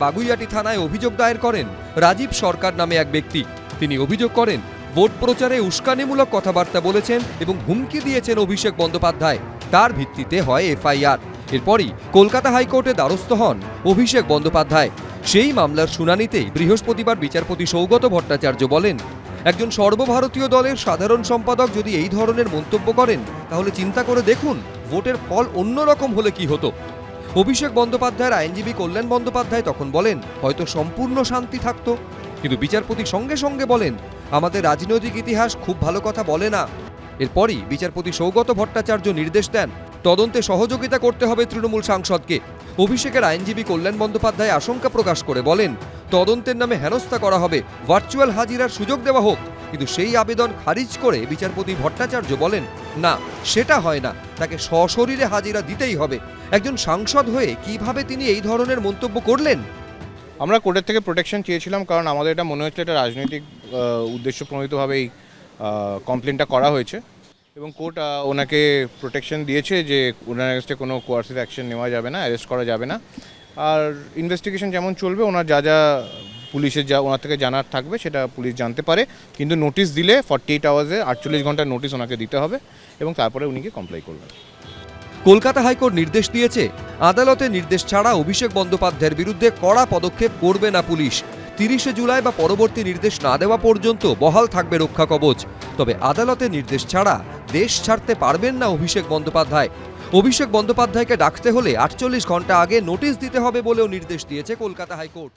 বাগুইআটি থানায় অভিযোগ দায়ের করেন রাজীব সরকার নামে এক ব্যক্তি। তিনি অভিযোগ করেন ভোট প্রচারে উস্কানিমূলক কথাবার্তা বলেছেন এবং হুমকি দিয়েছেন অভিষেক বন্দ্যোপাধ্যায়। তার ভিত্তিতে হয় এফআইআর। এরপরই কলকাতা হাইকোর্টে দ্বারস্থ হন অভিষেক বন্দ্যোপাধ্যায়। সেই মামলার শুনানিতেই বৃহস্পতিবার বিচারপতি সৌগত ভট্টাচার্য বলেন, একজন সর্বভারতীয় দলের সাধারণ সম্পাদক যদি এই ধরনের মন্তব্য করেন তাহলে চিন্তা করে দেখুন ভোটের ফল অন্যরকম হলে কি হতো। অভিষেক বন্দ্যোপাধ্যায়ের আইনজীবী কল্যাণ বন্দ্যোপাধ্যায় তখন বলেন হয়তো সম্পূর্ণ শান্তি থাকতো, কিন্তু বিচারপতি সঙ্গে সঙ্গে বলেন আমাদের রাজনৈতিক ইতিহাস খুব ভালো কথা বলে না। এরপরই বিচারপতি সৌগত ভট্টাচার্য নির্দেশ দেন তদন্তে সহযোগিতা করতে হবে তৃণমূল সাংসদকে। অভিষেকের আইনজীবী কল্যাণ বন্দ্যোপাধ্যায় আশঙ্কা প্রকাশ করে বলেন তদন্তের নামে হেনস্থা করা হবে, ভার্চুয়াল হাজিরার সুযোগ দেওয়া হোক। কিন্তু সেই আবেদন খারিজ করে বিচারপতি ভট্টাচার্য বলেন না, সেটা হয় না, তাকে সশরীরে হাজিরা দিতেই হবে। একজন সাংসদ হয়ে কিভাবে তিনি এই ধরনের মন্তব্য করলেন? আমরা কোর্টের থেকে প্রোটেকশন চেয়েছিলাম, কারণ আমাদের এটা মনে হচ্ছে এটা রাজনৈতিক উদ্দেশ্য প্রণোদিতভাবেই কমপ্লেনটা করা হয়েছে এবং কোর্ট ওনাকে প্রোটেকশন দিয়েছে যে ওনার এগেন্সটে কোনো কোয়ার্সিভ অ্যাকশন নেওয়া যাবে না, অ্যারেস্ট করা যাবে না। আর ইনভেস্টিগেশন যেমন চলবে, ওনার যা পুলিশের ওনার থেকে জানার থাকবে সেটা পুলিশ জানতে পারে, কিন্তু নোটিশ দিলে 48 আওয়ার্সে 48 ঘন্টার নোটিশ ওনাকে দিতে হবে এবং তারপরে উনি কি কমপ্লাই করবেন। কলকাতা হাইকোর্ট নির্দেশ দিয়েছে আদালতের নির্দেশ ছাড়া অভিষেক বন্দ্যোপাধ্যায়ের বিরুদ্ধে কড়া পদক্ষেপ করবে না পুলিশ। 30শে জুলাই বা পরবর্তী নির্দেশ না দেওয়া পর্যন্ত বহাল থাকবে রক্ষা কবচ। তবে আদালতের নির্দেশ ছাড়া দেশ ছাড়তে পারবেন না অভিষেক বন্দ্যোপাধ্যায়। অভিষেক বন্দ্যোপাধ্যায়কে ডাকতে হলে 48 ঘন্টা আগে নোটিশ দিতে হবে বলেও নির্দেশ দিয়েছে কলকাতা হাইকোর্ট।